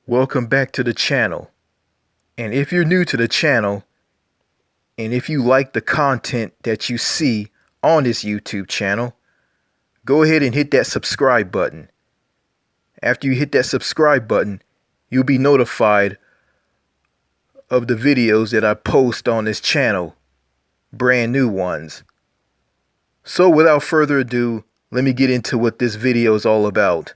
Welcome back to the channel. And if you're new to the channel, and if you like the content that you see on this YouTube channel, go ahead and hit that subscribe button. After you hit that subscribe button, you'll be notified of the videos that I post on this channel, brand new ones. So without further ado, let me get into what this video is all about.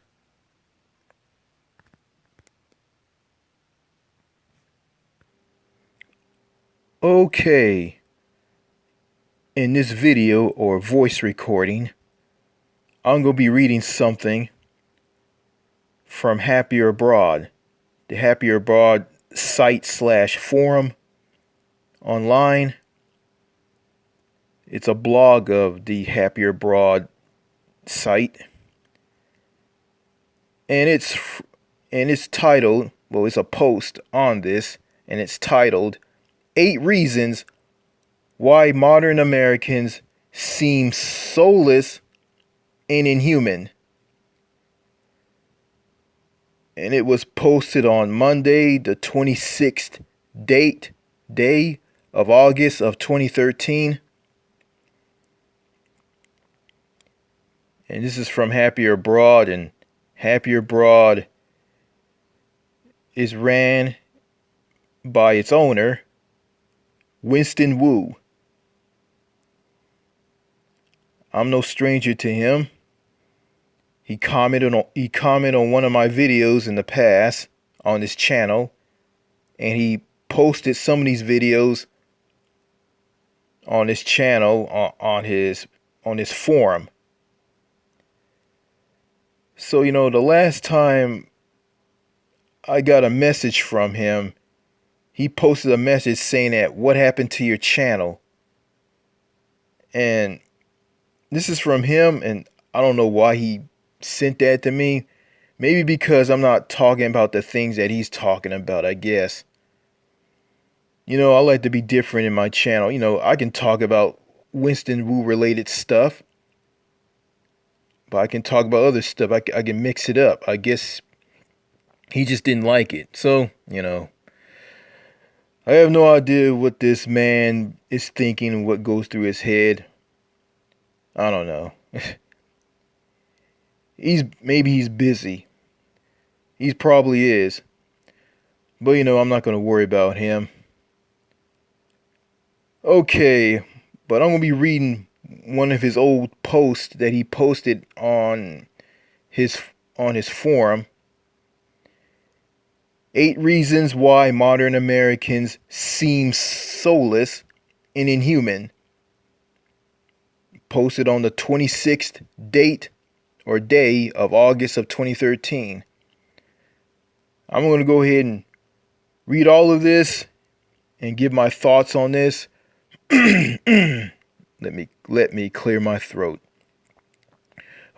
Okay, in this video or voice recording, I'm going to be reading something from Happier Abroad, the Happier Abroad site/forum online. It's a blog of the Happier Abroad site, and it's titled, well, it's a post on this, and it's titled 8 Reasons Why Modern Americans Seem Soulless and Inhuman. And it was posted on Monday, the 26th day of August of 2013. And this is from Happier Abroad, and Happier Abroad is ran by its owner, Winston Wu. I'm no stranger to him. He commented on one of my videos in the past on this channel, and he posted some of these videos on his channel on his forum. So, the last time I got a message from him, he posted a message saying that, "What happened to your channel?" And this is from him, and I don't know why he sent that to me. Maybe because I'm not talking about the things that he's talking about, I guess. I like to be different in my channel. I can talk about Winston Wu related stuff, but I can talk about other stuff. I can mix it up. I guess he just didn't like it. So, I have no idea what this man is thinking and what goes through his head. I don't know. Maybe he's busy. He probably is. But I'm not going to worry about him. Okay, but I'm going to be reading one of his old posts that he posted on his forum. 8 Reasons Why Modern Americans Seem Soulless and Inhuman. Posted on the 26th day of August of 2013. I'm going to go ahead and read all of this and give my thoughts on this. Let me clear my throat.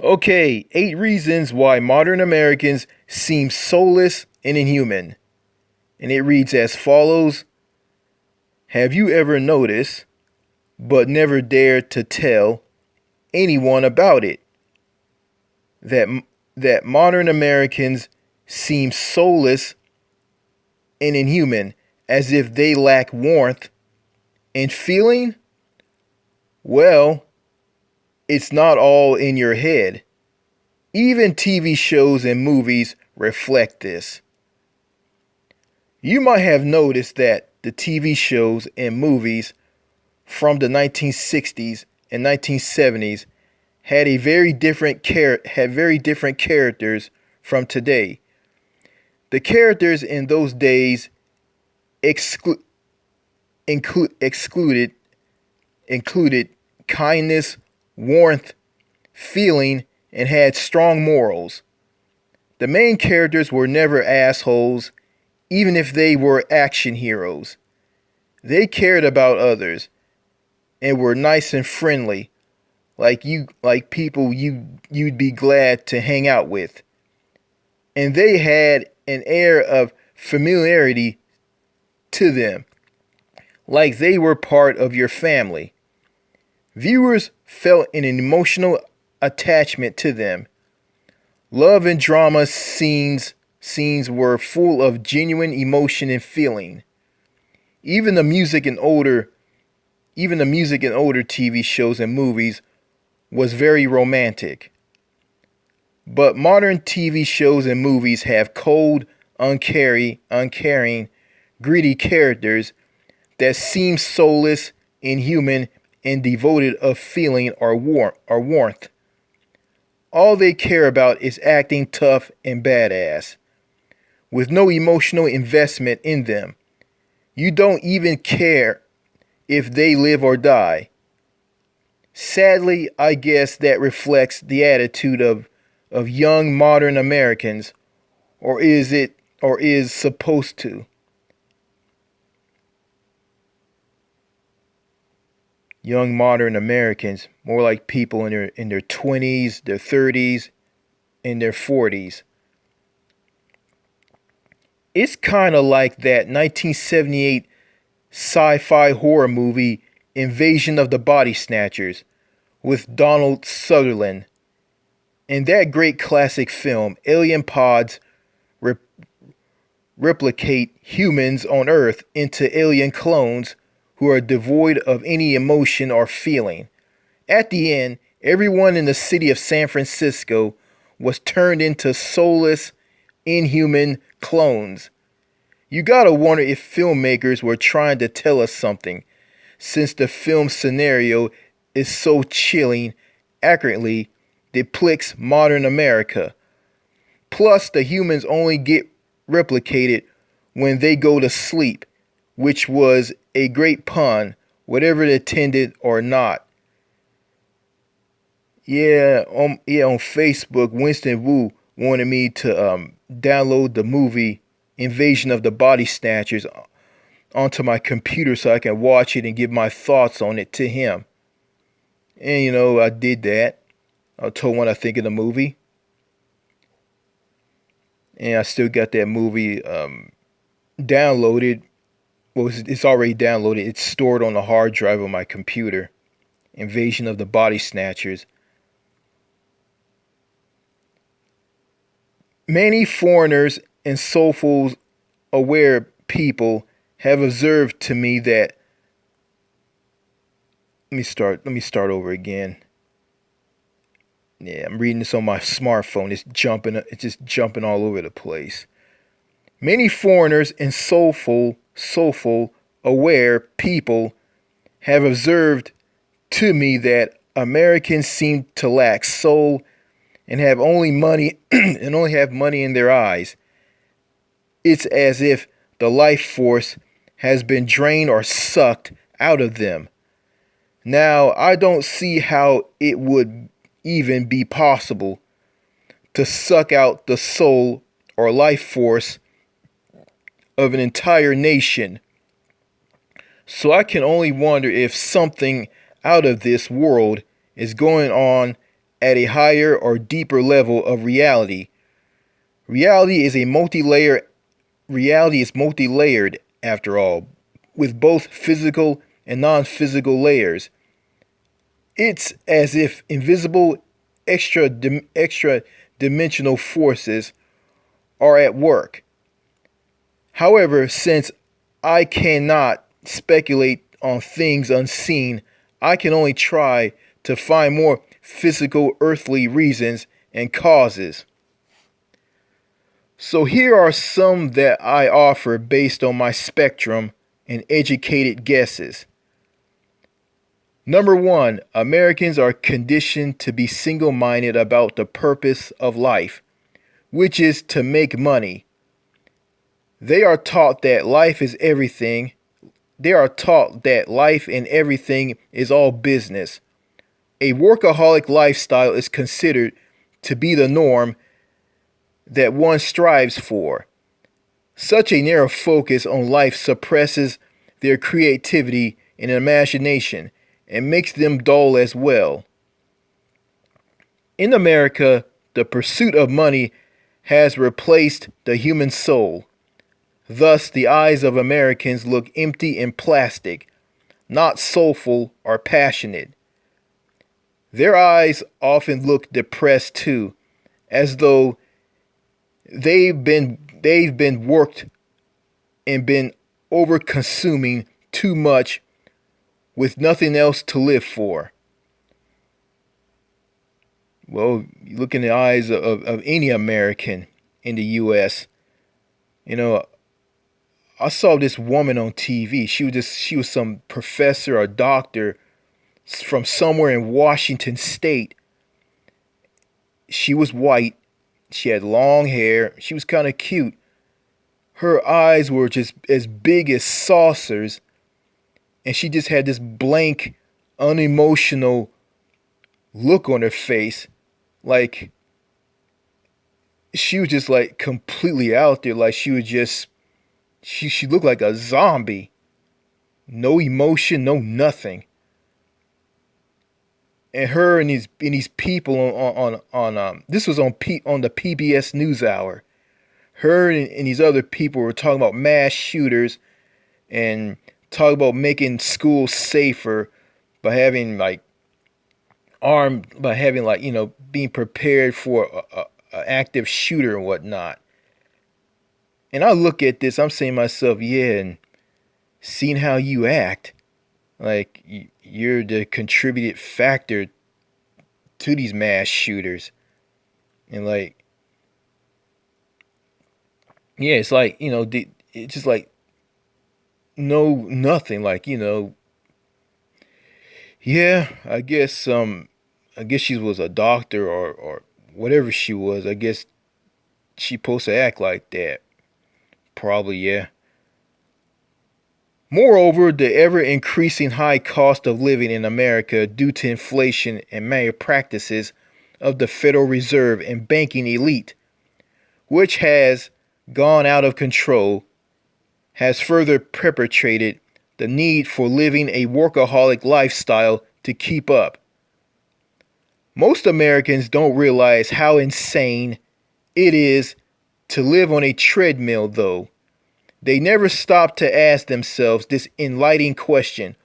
Okay, 8 reasons why modern Americans seem soulless and inhuman. And it reads as follows. Have you ever noticed, but never dared to tell anyone about it, that modern Americans seem soulless and inhuman, as if they lack warmth and feeling? Well, it's not all in your head. Even TV shows and movies reflect this. You might have noticed that the TV shows and movies from the 1960s and 1970s had very different characters from today. The characters in those days included kindness, warmth, feeling, and had strong morals. The main characters were never assholes, even if they were action heroes. They cared about others and were nice and friendly, like people you'd be glad to hang out with. And they had an air of familiarity to them, like they were part of your family. Viewers felt an emotional attachment to them. Love and drama scenes scenes were full of genuine emotion and feeling. Even the music in older even the music in older TV shows and movies was very romantic. But modern TV shows and movies have cold, uncaring, greedy characters that seem soulless, inhuman, and devoid of feeling or warmth. All they care about is acting tough and badass, with no emotional investment in them. You don't even care if they live or die. Sadly, I guess that reflects the attitude of young modern Americans, or is supposed to. Young modern Americans, more like people in their 20s, their 30s, and their 40s. It's kind of like that 1978 sci-fi horror movie Invasion of the Body Snatchers with Donald Sutherland. In that great classic film, alien pods re- replicate humans on Earth into alien clones who are devoid of any emotion or feeling. At the end, everyone in the city of San Francisco was turned into soulless, inhuman clones. You gotta wonder if filmmakers were trying to tell us something, since the film scenario is so chilling, accurately depicts modern America. Plus, the humans only get replicated when they go to sleep, which was a great pun, whatever it intended or not. On Facebook, Winston Wu wanted me to download the movie Invasion of the Body Snatchers onto my computer so I can watch it and give my thoughts on it to him. And I did that. I told what I think of the movie, and I still got that movie downloaded. Well, it's already downloaded. It's stored on the hard drive of my computer. Invasion of the Body Snatchers. Many foreigners and soulful, aware people have observed to me that. Let me start over again. Yeah, I'm reading this on my smartphone. It's just jumping all over the place. Many foreigners and soulful, aware people have observed to me that Americans seem to lack soul and have only money and only have money in their eyes. It's as if the life force has been drained or sucked out of them. Now, I don't see how it would even be possible to suck out the soul or life force of an entire nation. So I can only wonder if something out of this world is going on at a higher or deeper level of reality. Reality is multi-layered after all, with both physical and non-physical layers. It's as if invisible extra dimensional forces are at work. However, since I cannot speculate on things unseen, I can only try to find more physical earthly reasons and causes. So here are some that I offer based on my spectrum and educated guesses. Number one, Americans are conditioned to be single-minded about the purpose of life, which is to make money. They are taught that life is everything. They are taught that life and everything is all business. A workaholic lifestyle is considered to be the norm that one strives for. Such a narrow focus on life suppresses their creativity and imagination and makes them dull as well. In America, the pursuit of money has replaced the human soul. Thus, the eyes of Americans look empty and plastic, not soulful or passionate. Their eyes often look depressed too, as though they've been they've been worked and been over consuming too much with nothing else to live for. Well, you look in the eyes of any American in the U.S. You know, I saw this woman on TV. She was some professor or doctor from somewhere in Washington State. She was white. She had long hair. She was kind of cute. Her eyes were just as big as saucers, and she just had this blank, unemotional look on her face. Like she was just like completely out there. Like she was just she looked like a zombie. No emotion, no nothing. And her and these people on this was on the PBS NewsHour. Her and these other people were talking about mass shooters and talking about making schools safer by having like being prepared for a active shooter and whatnot. And I look at this, I'm saying to myself, yeah, and seeing how you act, like you're the contributed factor to these mass shooters. And like, yeah, it's like, it's just like no nothing. Like, yeah, I guess she was a doctor or whatever she was. I guess she supposed to act like that. Probably, yeah. Moreover, the ever increasing high cost of living in America due to inflation and malpractices of the Federal Reserve and banking elite, which has gone out of control, has further perpetrated the need for living a workaholic lifestyle to keep up. Most Americans don't realize how insane it is to live on a treadmill, though. They never stop to ask themselves this enlightening question: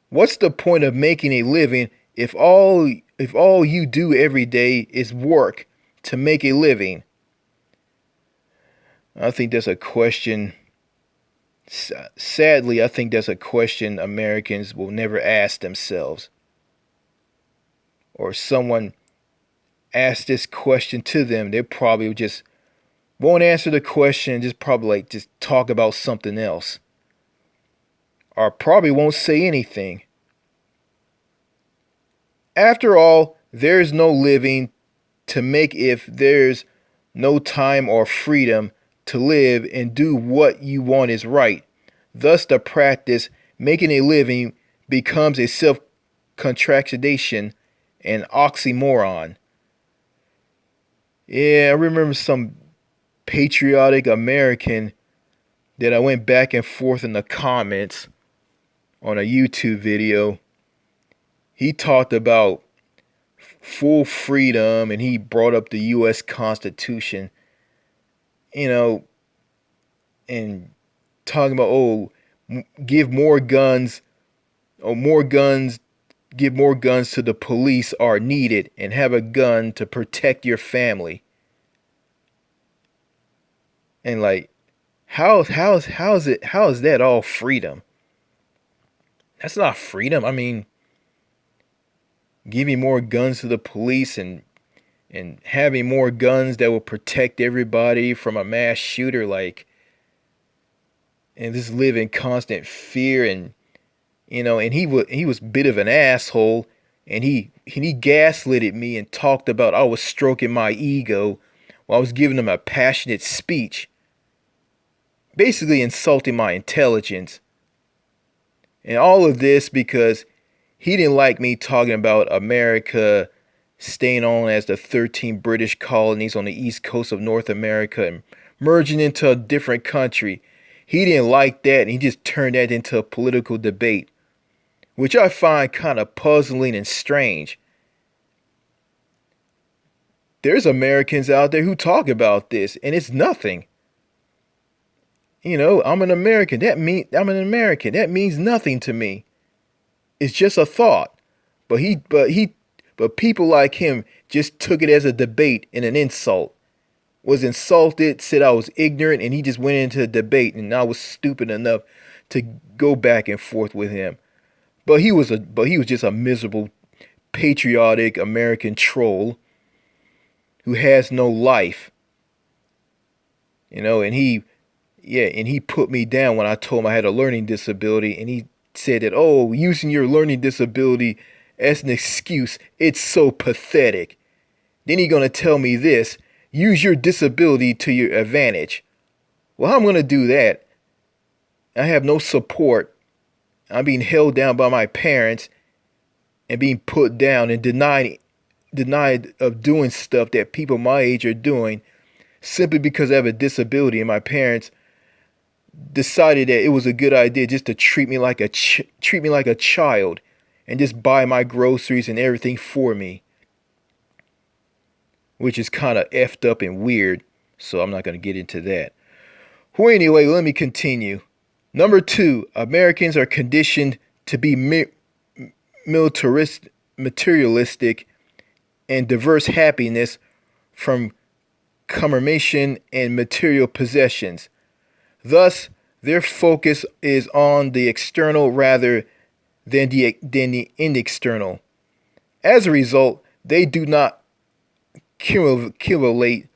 what's the point of making a living if all you do every day is work to make a living? I think that's a question. Sadly, I think that's a question Americans will never ask themselves. Or someone asks this question to them, they probably just won't answer the question, just probably like just talk about something else. Or probably won't say anything. After all, there's no living to make if there's no time or freedom to live and do what you want is right. Thus, the practice making a living becomes a self contradiction and oxymoron. Yeah, I remember some patriotic American that I went back and forth in the comments on a YouTube video. He talked about full freedom and he brought up the US Constitution, you know, and talking about, give more guns, or more guns, give more guns to the police are needed and have a gun to protect your family. And like, how is that all freedom? That's not freedom. I mean, giving more guns to the police and having more guns that will protect everybody from a mass shooter, like, and just live in constant fear. And and he was a bit of an asshole, and he gaslighted me and talked about I was stroking my ego while I was giving him a passionate speech, basically insulting my intelligence. And all of this because he didn't like me talking about America staying on as the 13 British colonies on the east coast of North America and merging into a different country. He didn't like that, and he just turned that into a political debate, which I find kind of puzzling and strange. There's Americans out there who talk about this, and it's nothing. I'm an American. I'm an American. That means nothing to me. It's just a thought. But people like him just took it as a debate and an insult. was insulted, said I was ignorant, and he just went into a debate, and I was stupid enough to go back and forth with him. But he was just a miserable, patriotic American troll who has no life, and he put me down when I told him I had a learning disability, and he said that, oh, using your learning disability as an excuse, it's so pathetic. Then he gonna tell me this: use your disability to your advantage. Well, how I'm gonna do that? I have no support. I'm being held down by my parents and being put down and denied of doing stuff that people my age are doing simply because I have a disability, and my parents decided that it was a good idea just to treat me like a child and just buy my groceries and everything for me, which is kind of effed up and weird. So I'm not going to get into that. Well, anyway, let me continue. Number two, Americans are conditioned to be materialistic and diverse happiness from commemoration and material possessions. Thus, their focus is on the external rather than the inexternal. As a result, they do not accumulate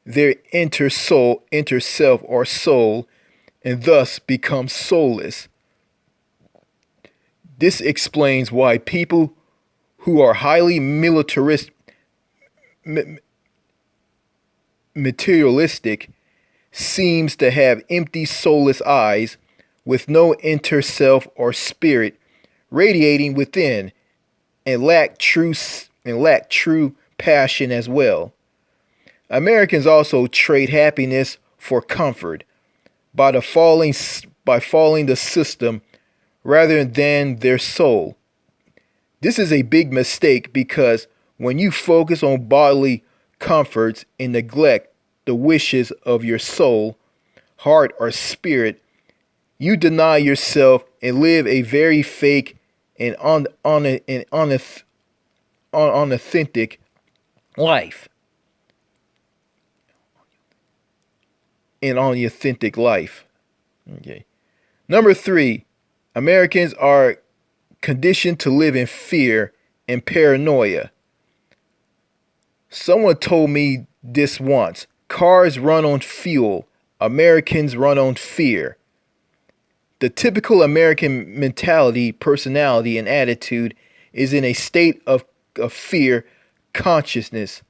their inter self or soul, and thus become soulless. This explains why people who are highly materialistic seems to have empty soulless eyes with no inner self or spirit radiating within, and lack true passion as well. Americans also trade happiness for comfort by following the system rather than their soul. This is a big mistake because when you focus on bodily comforts and neglect the wishes of your soul, heart, or spirit, you deny yourself and live a very fake and unauthentic life. An unauthentic life. Okay. Number three, Americans are conditioned to live in fear and paranoia. Someone told me this once: cars run on fuel, Americans run on fear. The typical American mentality, personality, and attitude is in a state of fear consciousness.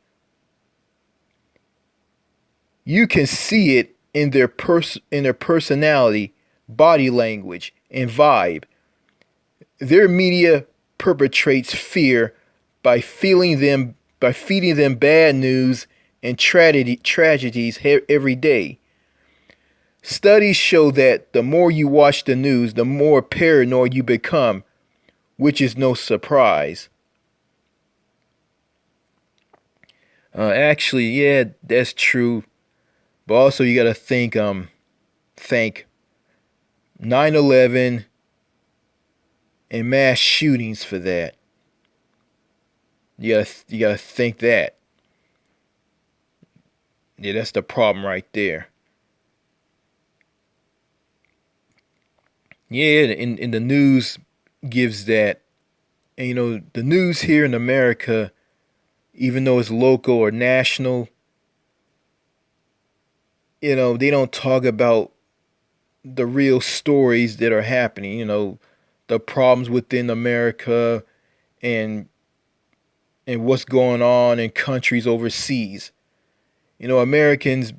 You can see it in their personality, body language, and vibe. Their media perpetrates fear by feeding them bad news and tragedies every day. Studies show that the more you watch the news, the more paranoid you become, which is no surprise. Actually, yeah, that's true. But also, you gotta thank 9/11 and mass shootings for that. You gotta think that. Yeah, that's the problem right there. Yeah, in the news gives that, and the news here in America, even though it's local or national, they don't talk about the real stories that are happening. The problems within America and what's going on in countries overseas. Americans,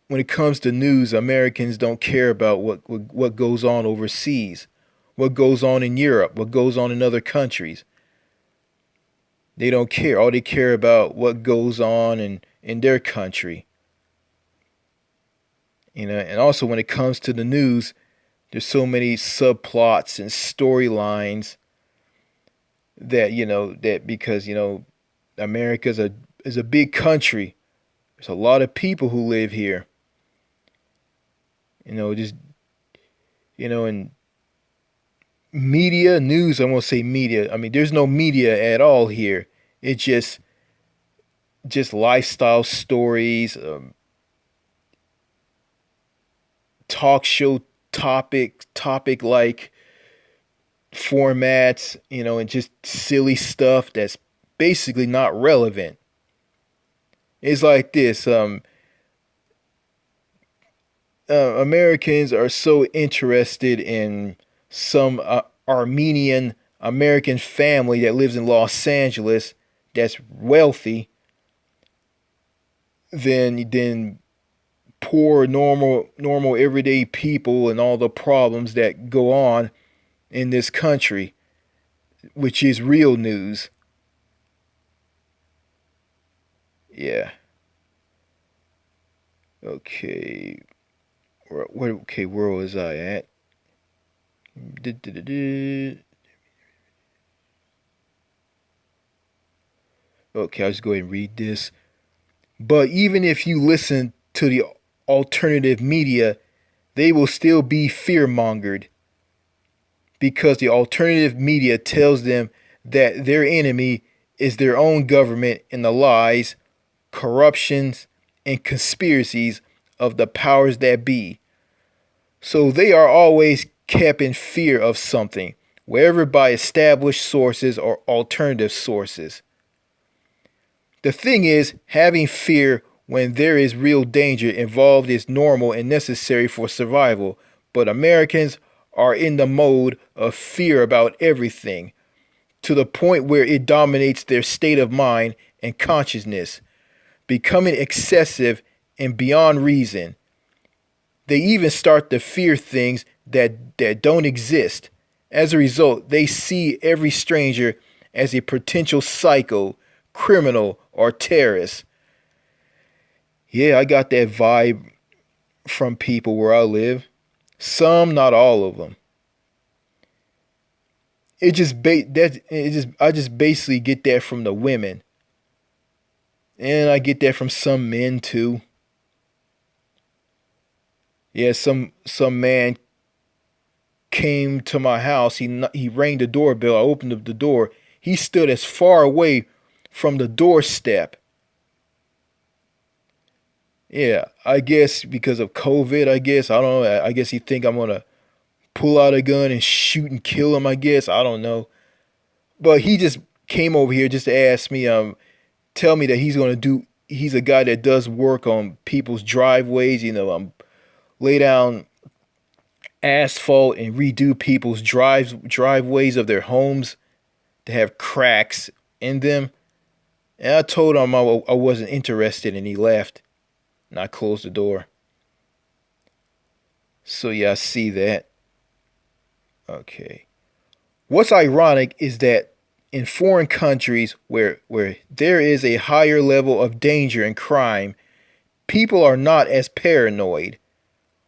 when it comes to news, Americans don't care about what goes on overseas, what goes on in Europe, what goes on in other countries. They don't care. All they care about what goes on in their country. And also when it comes to the news, there's so many subplots and storylines that because America's is a big country. There's a lot of people who live here. Just and media news. I won't say media. I mean, there's no media at all here. It's just lifestyle stories, talk show topic like formats, and just silly stuff that's basically not relevant. It's like this. Americans are so interested in some Armenian American family that lives in Los Angeles that's wealthy than poor normal everyday people and all the problems that go on in this country, which is real news. Yeah. Okay. Where was I at? Okay, I'll just go ahead and read this. But even if you listen to the alternative media, they will still be fear mongered because the alternative media tells them that their enemy is their own government and the lies, corruptions, and conspiracies of the powers that be. So they are always kept in fear of something, whether by established sources or alternative sources. The thing is, having fear when there is real danger involved is normal and necessary for survival, but Americans are in the mode of fear about everything, to the point where it dominates their state of mind and consciousness, becoming excessive and beyond reason. They even start to fear things that don't exist. As a result, they see every stranger as a potential psycho, criminal, or terrorist. Yeah, I got that vibe from people where I live. Some, not all of them. I just basically get that from the women, and I get that from some men too. Yeah, some man came to my house. He rang the doorbell. I opened up the door. He stood as far away from the doorstep. Yeah, I guess because of COVID. I guess I don't know. I guess he think I'm gonna pull out a gun and shoot and kill him. I guess I don't know. But he just came over here just to ask me, tell me that he's gonna do. He's a guy that does work on people's driveways. Lay down asphalt and redo people's driveways of their homes to have cracks in them. And I told him I wasn't interested, and he left. And I closed the door. So yeah, I see that. Okay. What's ironic is that in foreign countries where there is a higher level of danger and crime, people are not as paranoid.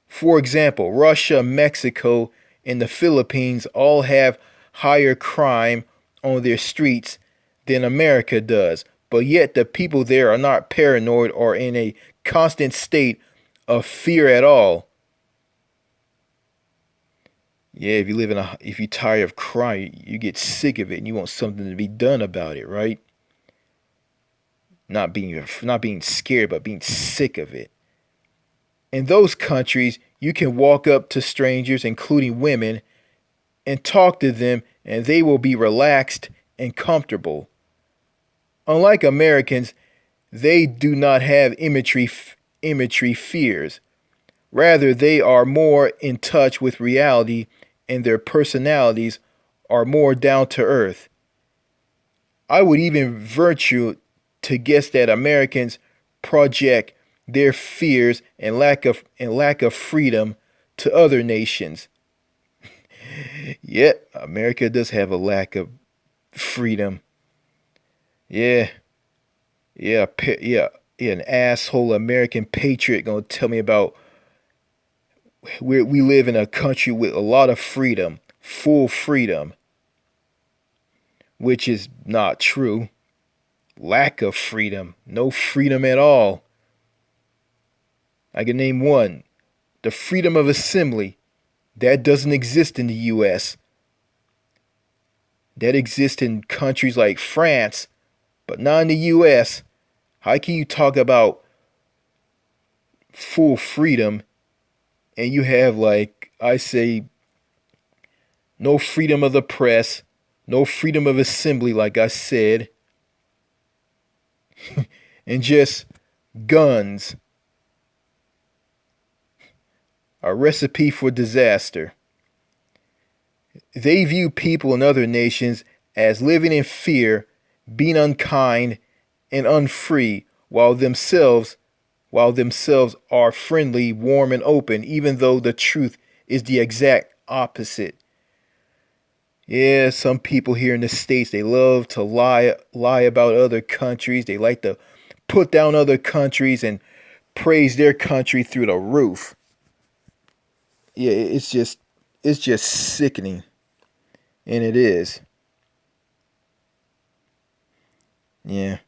For example, Russia, Mexico, and the Philippines all have higher crime on their streets than America does, but yet the people there are not paranoid or in a constant state of fear at all. Yeah, if you're tired of crime, you get sick of it and you want something to be done about it, right? Not being scared, but being sick of it. In those countries, you can walk up to strangers, including women, and talk to them, and they will be relaxed and comfortable. Unlike Americans, they do not have imagery fears. Rather, they are more in touch with reality, and their personalities are more down to earth. I would even venture to guess that Americans project their fears and lack of freedom to other nations. Yet, America does have a lack of freedom. Yeah, yeah. An asshole American patriot gonna tell me about we live in a country with a lot of freedom, full freedom, which is not true. Lack of freedom, no freedom at all. I can name one: the freedom of assembly. That doesn't exist in the U.S. That exists in countries like France, but not in the U.S. How can you talk about full freedom and you have, like I say, no freedom of the press, no freedom of assembly, like I said, and just guns, a recipe for disaster. They view people in other nations as living in fear, being unkind and unfree, while themselves are friendly, warm and open, even though the truth is the exact opposite. Yeah, some people here in the States, they love to lie about other countries. They like to put down other countries and praise their country through the roof. Yeah, it's just sickening, and it is. Yeah.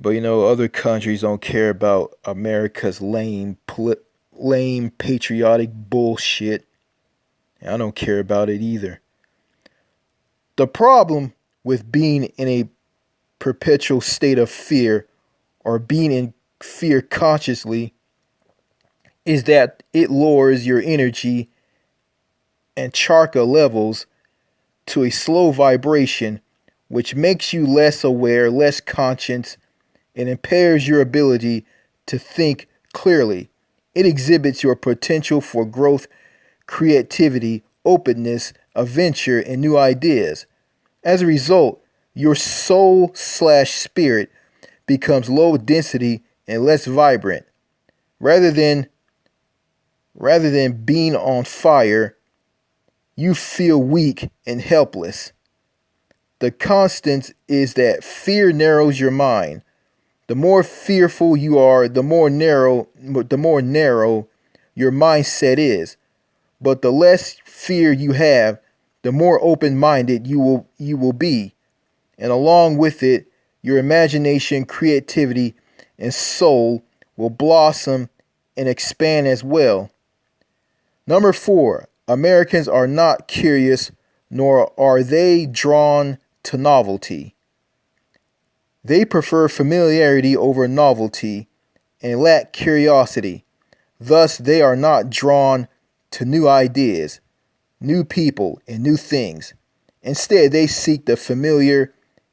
But other countries don't care about America's lame patriotic bullshit. I don't care about it either. The problem with being in a perpetual state of fear, or being in fear consciously, is that it lowers your energy and charka levels to a slow vibration, which makes you less aware, less conscious, and impairs your ability to think clearly. It exhibits your potential for growth, creativity, openness, adventure, and new ideas. As a result, your soul/spirit becomes low density and less vibrant. Rather than rather than being on fire, you feel weak and helpless. The constant is that fear narrows your mind. The more fearful you are, the more narrow your mindset is. But the less fear you have, the more open-minded you will be. And along with it, your imagination, creativity, and soul will blossom and expand as well. Number 4, Americans are not curious, nor are they drawn to novelty. They prefer familiarity over novelty and lack curiosity. Thus, they are not drawn to new ideas, new people, and new things. Instead, they seek the familiar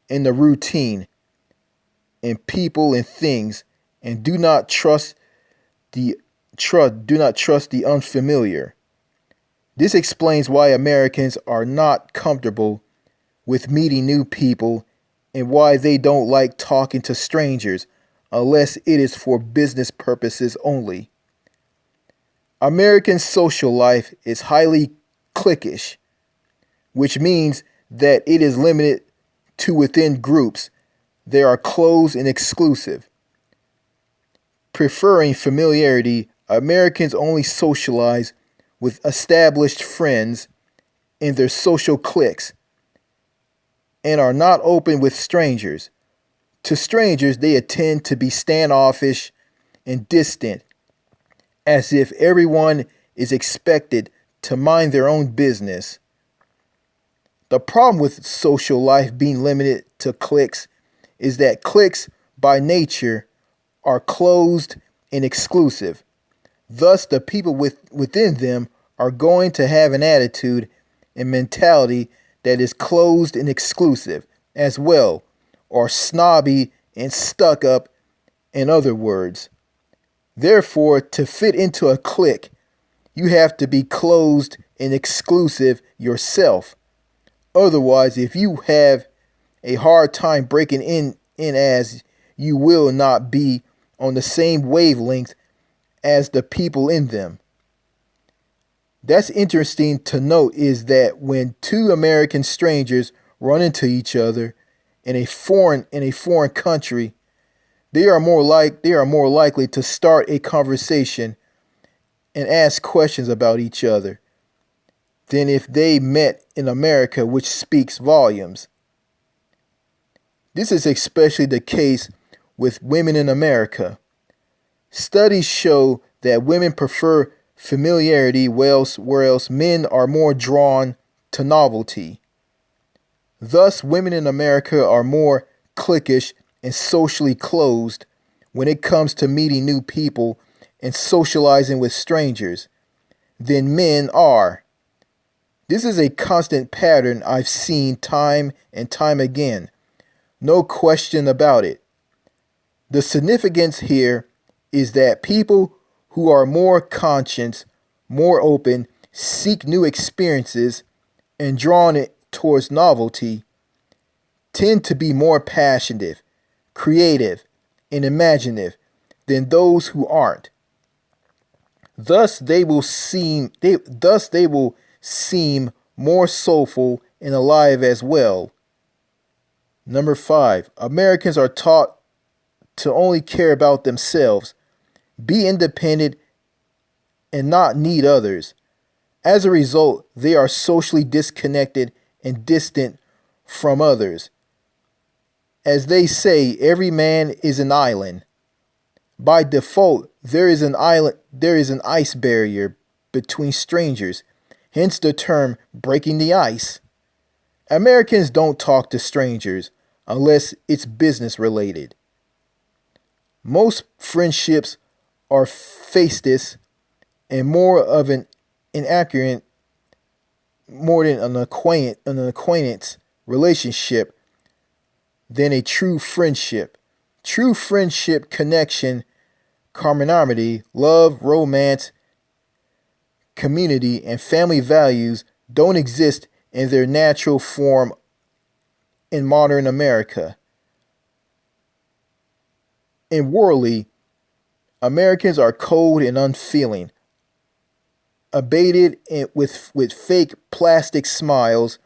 and the routine in people and things, and the do not trust the unfamiliar. This explains why Americans are not comfortable with meeting new people, and why they don't like talking to strangers unless it is for business purposes only. American social life is highly cliquish, which means that it is limited to within groups. They are closed and exclusive. Preferring familiarity, Americans only socialize with established friends in their social cliques, and are not open with strangers. To strangers, they tend to be standoffish and distant, as if everyone is expected to mind their own business. The problem with social life being limited to cliques is that cliques, by nature, are closed and exclusive. Thus, the people within them are going to have an attitude and mentality that is closed and exclusive as well, or snobby and stuck up, in other words. Therefore, to fit into a clique, you have to be closed and exclusive yourself. Otherwise, if you have a hard time breaking in, as you will not be on the same wavelength as the people in them. That's interesting to note, is that when two American strangers run into each other in a foreign country, they are more likely to start a conversation and ask questions about each other than if they met in America, which speaks volumes. This is especially the case with women in America. Studies show that women prefer familiarity, whereas men are more drawn to novelty. Thus, women in America are more cliquish and socially closed when it comes to meeting new people and socializing with strangers. than men are. This is a constant pattern I've seen time and time again. No question about it. The significance here is that people who are more conscious, more open, seek new experiences, and drawn it towards novelty, tend to be more passionate, creative, and imaginative than those who aren't. Thus they will seem more soulful and alive as well. Number 5, Americans are taught to only care about themselves, be independent, and not need others. As a result, they are socially disconnected and distant from others. As they say, every man is an island. By default, there is an ice barrier between strangers, hence the term breaking the ice. Americans don't talk to strangers unless it's business related. Most friendships are faceless and more of an inaccurate, more than an acquaintance relationship than a true friendship. True friendship, connection, camaraderie, love, romance, community, and family values don't exist in their natural form in modern America. In worldly, Americans are cold and unfeeling, abated with fake plastic smiles,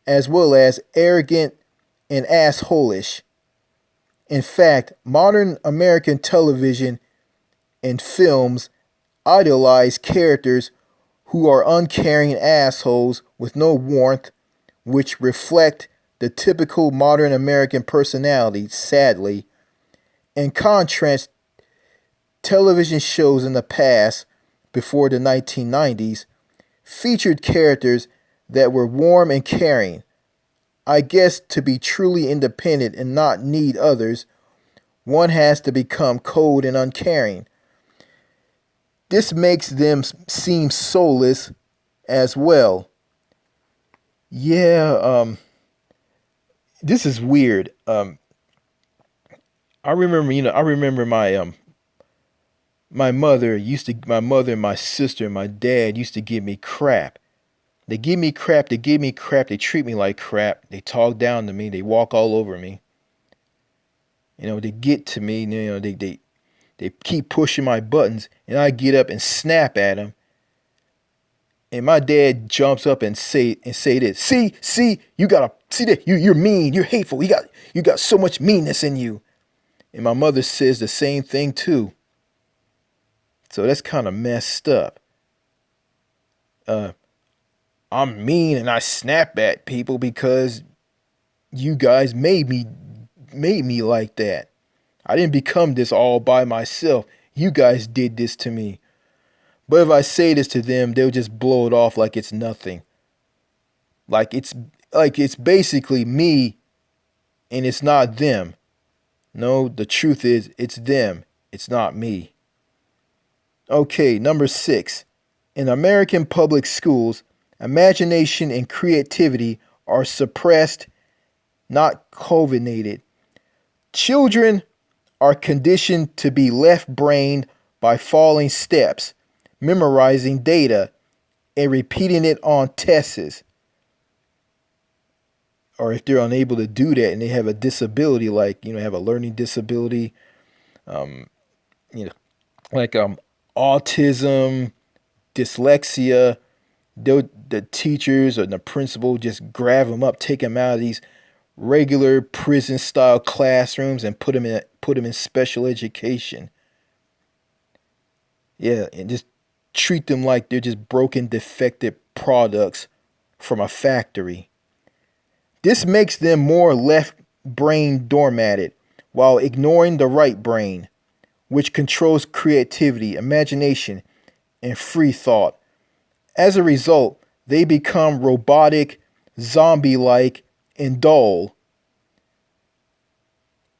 as well as arrogant and assholish. In fact, modern American television and films idealize characters who are uncaring assholes with no warmth, which reflect the typical modern American personality, sadly. In contrast, television shows in the past, before the 1990s, featured characters that were warm and caring. I guess to be truly independent and not need others, one has to become cold and uncaring. This makes them seem soulless as well. Yeah, this is weird. I remember my mother and my sister and my dad used to give me crap. They give me crap, they treat me like crap, they talk down to me, they walk all over me. They get to me, they keep pushing my buttons, and I get up and snap at them. And my dad jumps up and say this. See, you gotta see that you're mean, you're hateful, you got so much meanness in you. And my mother says the same thing too. So that's kind of messed up. Uh, I'm mean and I snap at people because you guys made me like that. I didn't become this all by myself. You guys did this to me. But if I say this to them, they'll just blow it off like it's nothing. Like it's it's basically me and it's not them. No, the truth is it's them. It's not me. Okay, number 6. In American public schools, imagination and creativity are suppressed, not cultivated. Children are conditioned to be left-brained by falling steps, memorizing data, and repeating it on tests. Or if they're unable to do that and they have a disability, like have a learning disability, um, you know, like autism, dyslexia, the teachers or the principal just grab them up, take them out of these regular prison style classrooms and put them in special education. Yeah, and just treat them like they're just broken, defective products from a factory. This makes them more left brain doormatted while ignoring the right brain, which controls creativity, imagination, and free thought. As a result, they become robotic, zombie like, and dull.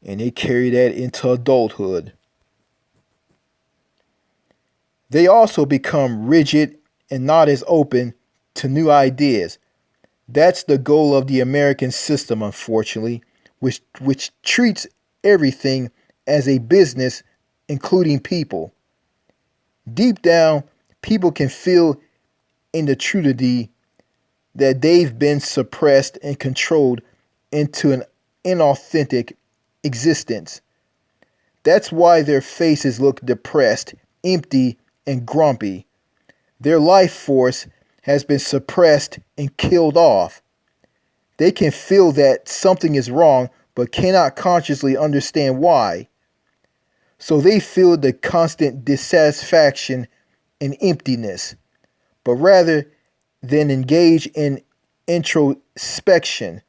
And they carry that into adulthood. They also become rigid and not as open to new ideas. That's the goal of the American system, unfortunately, which treats everything as a business, including people. Deep down, people can feel in the tragedy that they've been suppressed and controlled into an inauthentic existence. That's why their faces look depressed, empty, and grumpy. Their life force has been suppressed and killed off. They can feel that something is wrong but cannot consciously understand why. So they feel the constant dissatisfaction and emptiness. But rather than engage in introspection,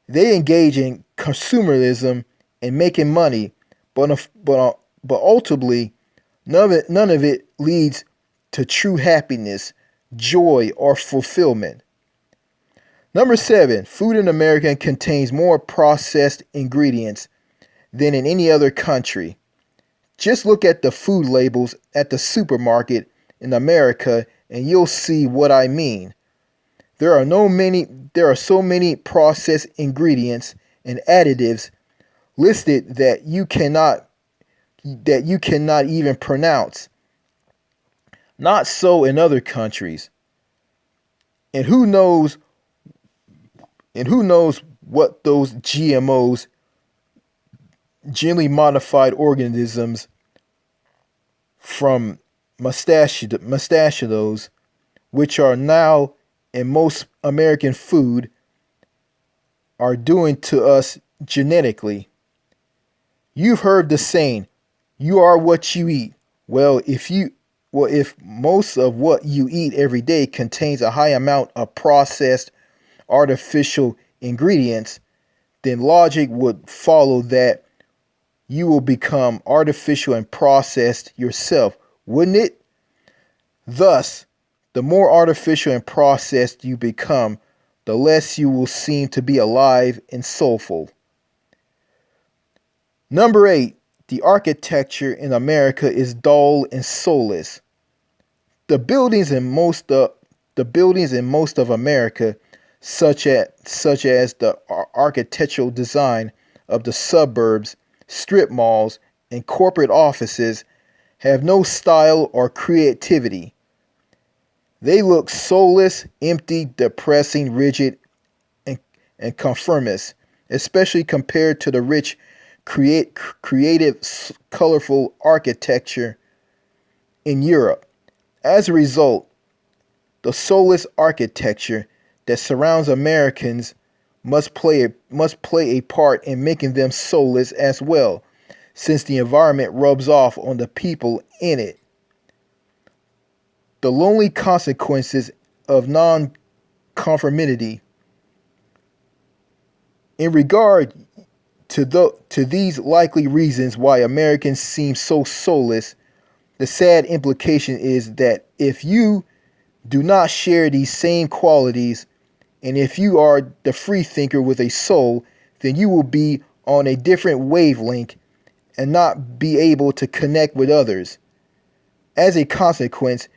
they engage in consumerism and making money, but ultimately, none of it leads to true happiness, joy, or fulfillment. Number 7, food in America contains more processed ingredients than in any other country. Just look at the food labels at the supermarket in America and you'll see what I mean. There are so many processed ingredients and additives listed that you cannot even pronounce. Not so in other countries. And who knows what those GMOs, genetically modified organisms from mustachios, which are now in most American food, are doing to us genetically. You've heard the saying, you are what you eat. Well, if most of what you eat every day contains a high amount of processed artificial ingredients, then logic would follow that you will become artificial and processed yourself, wouldn't it? Thus, the more artificial and processed you become, the less you will seem to be alive and soulful. Number 8, the architecture in America is dull and soulless. The buildings in most of America, such as the architectural design of the suburbs, strip malls, and corporate offices, have no style or creativity. They look soulless, empty, depressing, rigid, and conformist, especially compared to the rich, creative, colorful architecture in Europe. As a result, the soulless architecture that surrounds Americans must play a part in making them soulless as well, since the environment rubs off on the people in it. The lonely consequences of nonconformity. In regard to these likely reasons why Americans seem so soulless, the sad implication is that if you do not share these same qualities, and if you are the free thinker with a soul, then you will be on a different wavelength and not be able to connect with others. As a consequence,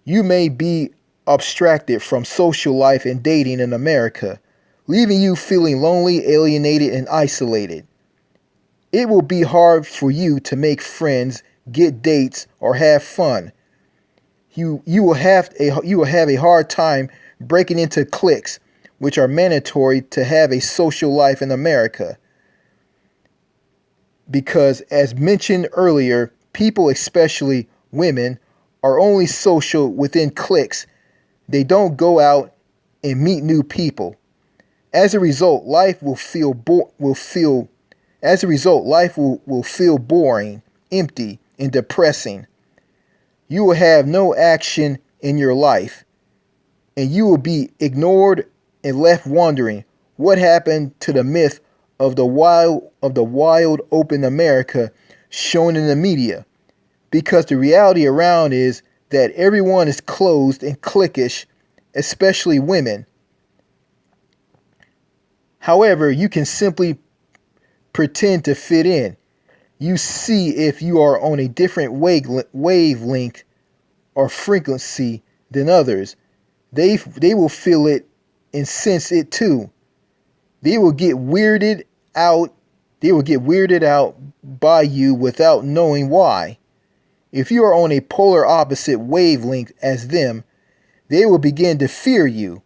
you may be abstracted from social life and dating in America, leaving you feeling lonely, alienated, and isolated. It will be hard for you to make friends, get dates, or have fun. You will have a hard time breaking into cliques, which are mandatory to have a social life in America. Because, as mentioned earlier, people, especially women, are only social within cliques. They don't go out and meet new people. As a result, life will feel boring, empty, and depressing. You will have no action in your life, and you will be ignored and left wondering what happened to the myth of the wild open America shown in the media. Because the reality around is that everyone is closed and cliquish, especially women. However, you can simply pretend to fit in. You see if you are on a different wavelength or frequency than others. They will feel it and sense it too. They will get weirded out. They will get weirded out by you without knowing why. If you are on a polar opposite wavelength as them, they will begin to fear you.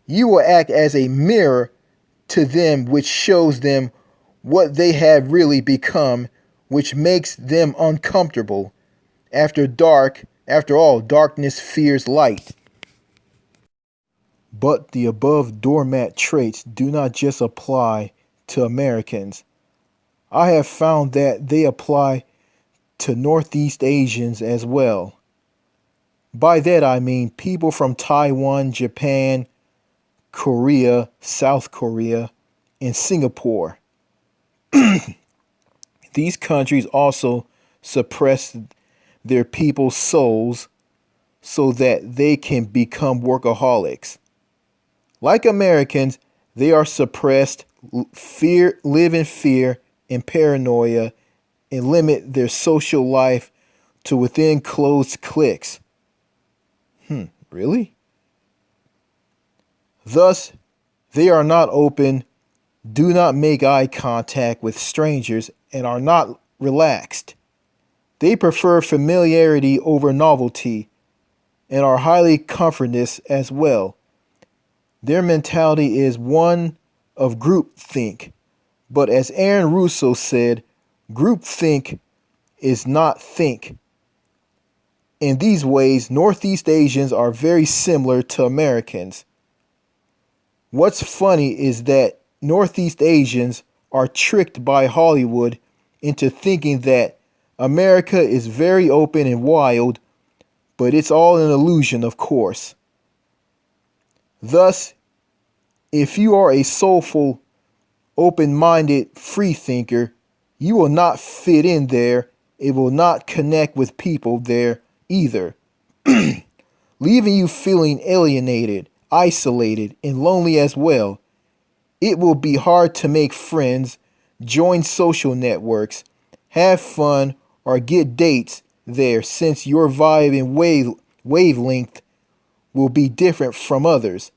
You will act as a mirror to them, which shows them what they have really become, which makes them uncomfortable. After all, darkness fears light. But the above doormat traits do not just apply to Americans. I have found that they apply to Northeast Asians as well. By that I mean people from Taiwan, Japan, Korea, South Korea, and Singapore. These countries also suppress their people's souls so that they can become workaholics. Like Americans, they are suppressed, live in fear and paranoia, and limit their social life to within closed cliques. Really? Thus, they are not open, do not make eye contact with strangers, and are not relaxed. They prefer familiarity over novelty and are highly comfortist as well. Their mentality is one of groupthink, but as Aaron Russo said, groupthink is not think. In these ways, Northeast Asians are very similar to Americans. What's funny is that Northeast Asians are tricked by Hollywood into thinking that America is very open and wild, but it's all an illusion, of course. Thus, if you are a soulful, open-minded freethinker, you will not fit in there. It will not connect with people there either, leaving you feeling alienated, isolated, and lonely as well. It will be hard to make friends, join social networks, have fun, or get dates there since your vibe and wavelength will be different from others.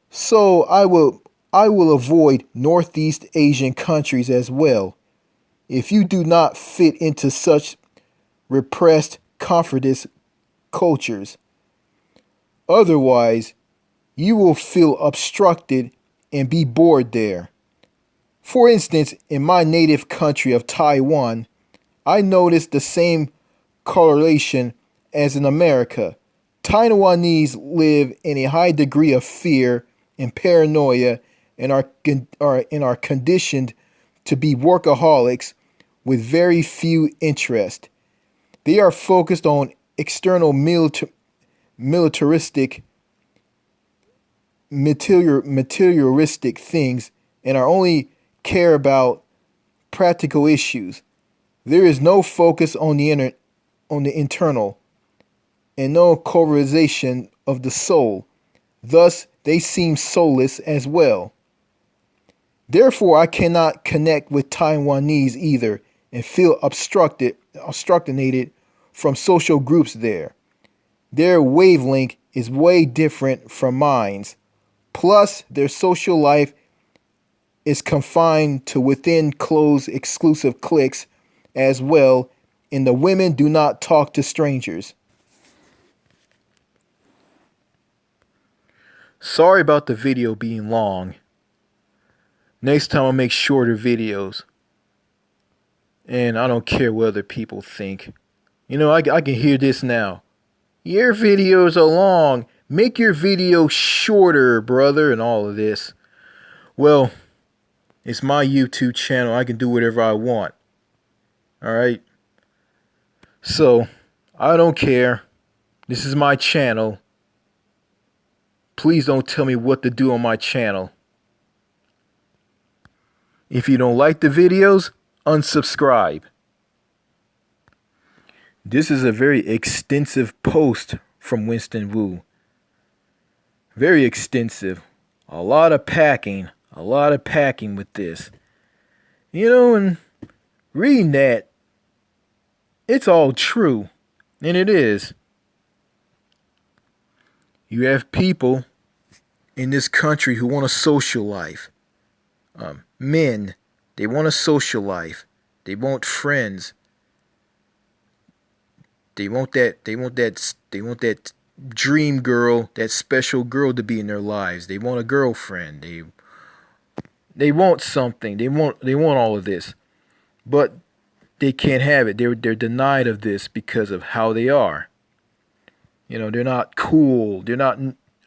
So I will avoid Northeast Asian countries as well. If you do not fit into such repressed, comfortist cultures. Otherwise, you will feel obstructed and be bored there. For instance, in my native country of Taiwan, I noticed the same correlation as in America. Taiwanese live in a high degree of fear and paranoia and are conditioned to be workaholics with very few interests. They are focused on external militaristic materialistic things and are only care about practical issues. There is no focus on the internal and no corporization of the soul. Thus, they seem soulless as well. Therefore, I cannot connect with Taiwanese either and feel obstructed from social groups there. Their wavelength is way different from mine's. Plus, their social life is confined to within closed exclusive cliques as well, and the women do not talk to strangers. Sorry about the video being long. Next time I'll make shorter videos. And I don't care what other people think. You know, I can hear this now. Your videos are long. Make your video shorter, brother, and all of this. Well, it's my YouTube channel. I can do whatever I want. Alright? So, I don't care. This is my channel. Please don't tell me what to do on my channel. If you don't like the videos, unsubscribe. This is a very extensive post from Winston Wu. Very extensive. A lot of packing with this. You know, and reading that, it's all true. And it is. You have people in this country who want a social life. Men, they want a social life. They want friends. They want that. They want that. They want that dream girl, that special girl to be in their lives. They want a girlfriend. They want something. They want all of this, but they can't have it. They're denied of this because of how they are. They're not cool. They're not.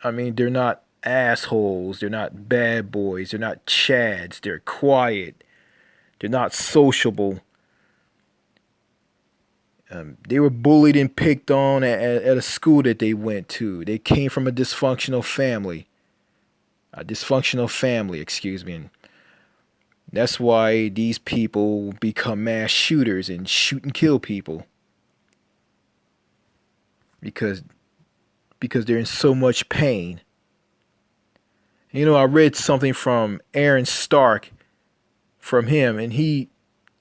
I mean, they're not assholes. They're not bad boys. They're not chads. They're quiet. They're not sociable. They were bullied and picked on at a school that they went to. They came from a dysfunctional family. A dysfunctional family, excuse me. And that's why these people become mass shooters and shoot and kill people. Because they're in so much pain. I read something from Aaron Stark from him, and he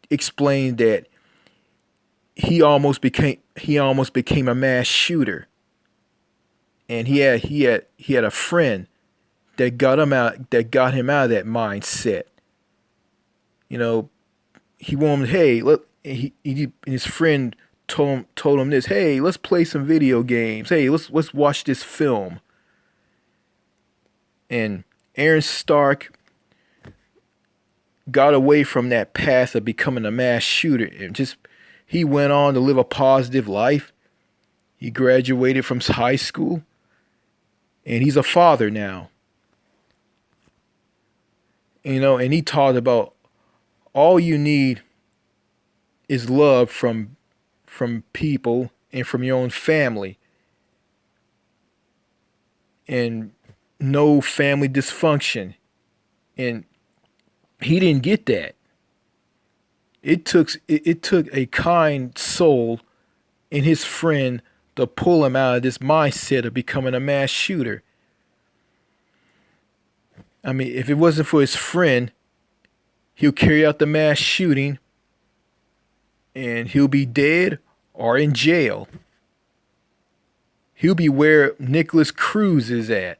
explained that he almost became a mass shooter, and he had a friend that got him out of that mindset. You know, he wanted, hey, look, his friend told him this, hey, let's play some video games. Hey, let's watch this film. And Aaron Stark got away from that path of becoming a mass shooter and he went on to live a positive life. He graduated from high school and he's a father now. And he talked about all you need is love from people and from your own family, and no family dysfunction. And he didn't get that. It took a kind soul in his friend to pull him out of this mindset of becoming a mass shooter. I mean, if it wasn't for his friend, he'll carry out the mass shooting and he'll be dead or in jail. He'll be where Nicholas Cruz is at.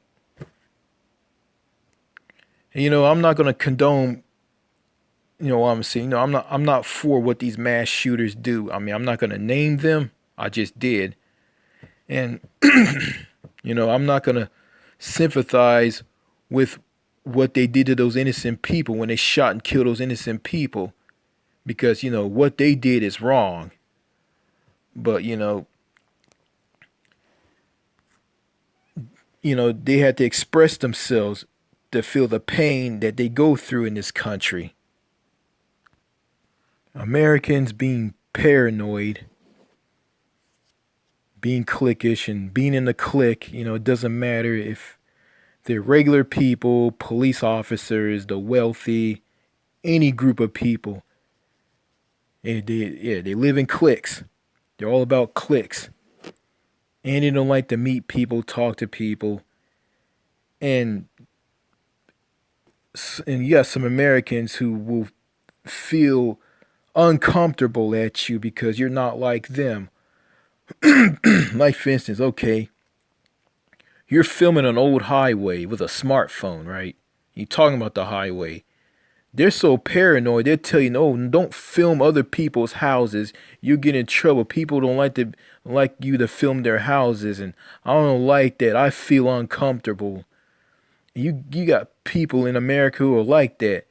And, I'm not going to condone, what I'm saying. I'm not for what these mass shooters do. I mean, I'm not going to name them. I just did. And, I'm not going to sympathize with what they did to those innocent people when they shot and killed those innocent people, because, what they did is wrong. But, they had to express themselves to feel the pain that they go through in this country. Americans being paranoid, being cliquish, and being in the clique, it doesn't matter if they're regular people, police officers, the wealthy, any group of people. They live in cliques. They're all about cliques. And they don't like to meet people, talk to people. And you have some Americans who will feel uncomfortable at you because you're not like them. Like, for instance, okay, you're filming an old highway with a smartphone, right? You're talking about the highway. They're so paranoid, they'll tell you, no, don't film other people's houses. You get in trouble. People don't like you to film their houses, and I don't like that. I feel uncomfortable. You got people in America who are like that.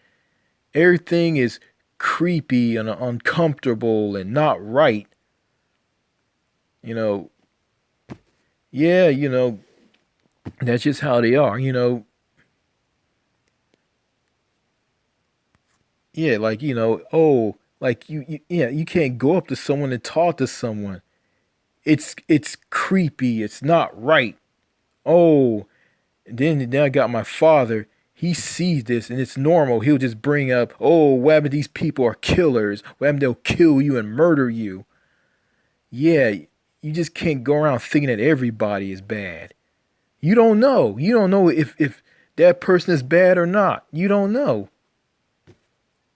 Everything is creepy and uncomfortable and not right. Yeah, that's just how they are. Yeah, like, oh, like yeah, you can't go up to someone and talk to someone. It's creepy. It's not right. Oh, then I got my father. He sees this and it's normal. He'll just bring up, oh, what happened? These people are killers. What happened? They'll kill you and murder you. Yeah, you just can't go around thinking that everybody is bad. You don't know. You don't know if that person is bad or not. You don't know.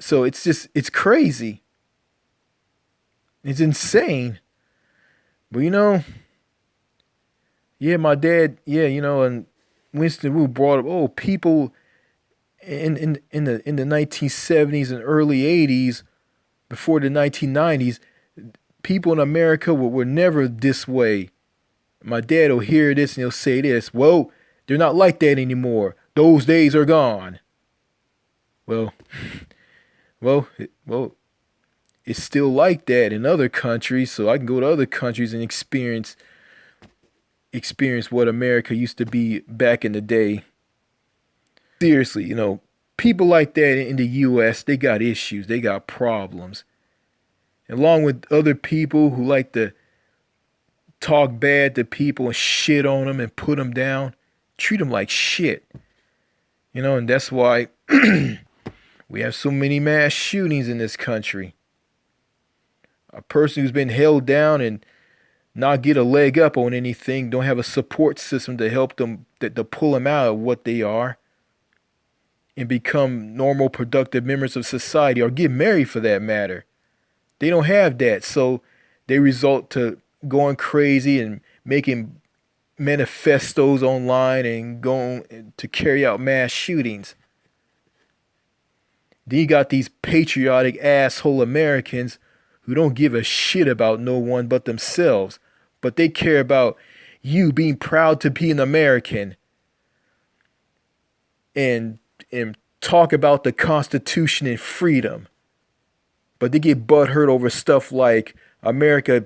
So it's crazy. It's insane. But Yeah, my dad. Yeah, and Winston Wu brought up, oh, people in the 1970s and early 80s, before the 1990s, people in America were never this way. My dad will hear this and he'll say this, well, they're not like that anymore. Those days are gone. Well, well, it's still like that in other countries, so I can go to other countries and experience what America used to be back in the day. Seriously, people like that in the US, they got issues, they got problems. Along with other people who like to talk bad to people and shit on them and put them down, treat them like shit. And that's why we have so many mass shootings in this country. A person who's been held down and not get a leg up on anything, don't have a support system to help them, to pull them out of what they are and become normal, productive members of society, or get married for that matter. They don't have that, so they result to going crazy and making manifestos online and going to carry out mass shootings. Then you got these patriotic asshole Americans who don't give a shit about no one but themselves, but they care about you being proud to be an American and talk about the Constitution and freedom. But they get butthurt over stuff like America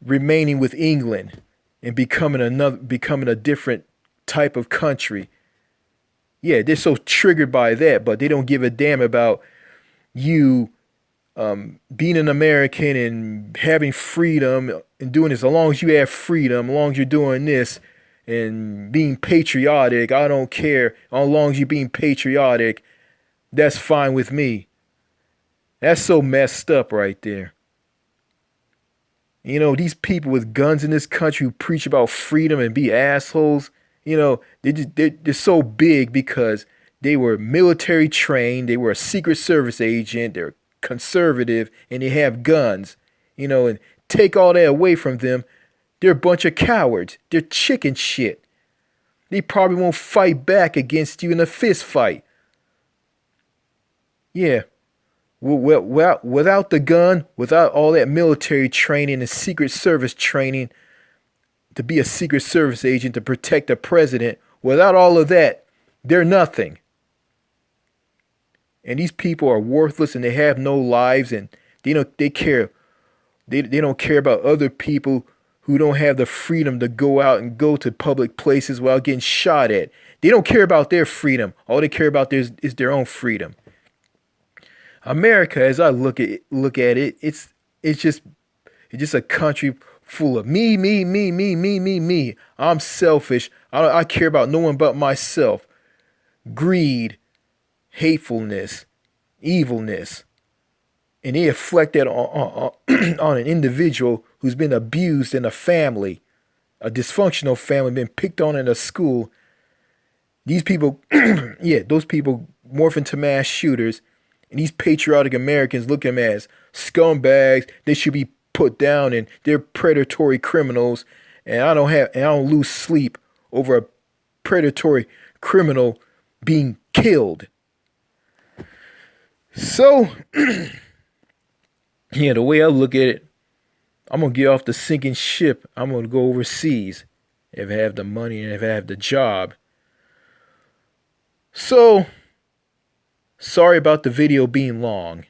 remaining with England and becoming a different type of country. Yeah, they're so triggered by that, but they don't give a damn about you being an American and having freedom and doing this. As long as you have freedom, as long as you're doing this and being patriotic, I don't care. As long as you're being patriotic, that's fine with me. That's so messed up right there. These people with guns in this country who preach about freedom and be assholes, they're so big because they were military trained, they were a Secret Service agent, they're conservative, and they have guns. And take all that away from them, they're a bunch of cowards. They're chicken shit. They probably won't fight back against you in a fist fight. Yeah. Well, without the gun, without all that military training and Secret Service training to be a Secret Service agent to protect the president, without all of that, they're nothing. And these people are worthless and they have no lives and they don't care about other people who don't have the freedom to go out and go to public places without getting shot at. They don't care about their freedom. All they care about is their own freedom. America, as I look at it, it's just a country full of me, me, me, me, me, me, me. I'm selfish. I care about no one but myself. Greed, hatefulness, evilness, and they reflect that on an individual who's been abused in a family, a dysfunctional family, been picked on in a school. These people, yeah, those people morph into mass shooters. And these patriotic Americans look at them as scumbags. They should be put down, and they're predatory criminals. And I don't lose sleep over a predatory criminal being killed. So, yeah, the way I look at it, I'm gonna get off the sinking ship. I'm gonna go overseas if I have the money and if I have the job. So, sorry about the video being long.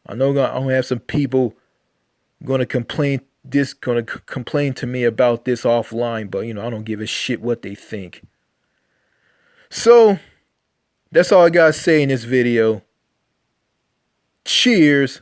I know I'm gonna have some people gonna complain to me about this offline, but I don't give a shit what they think. So that's all I gotta say in this video. Cheers.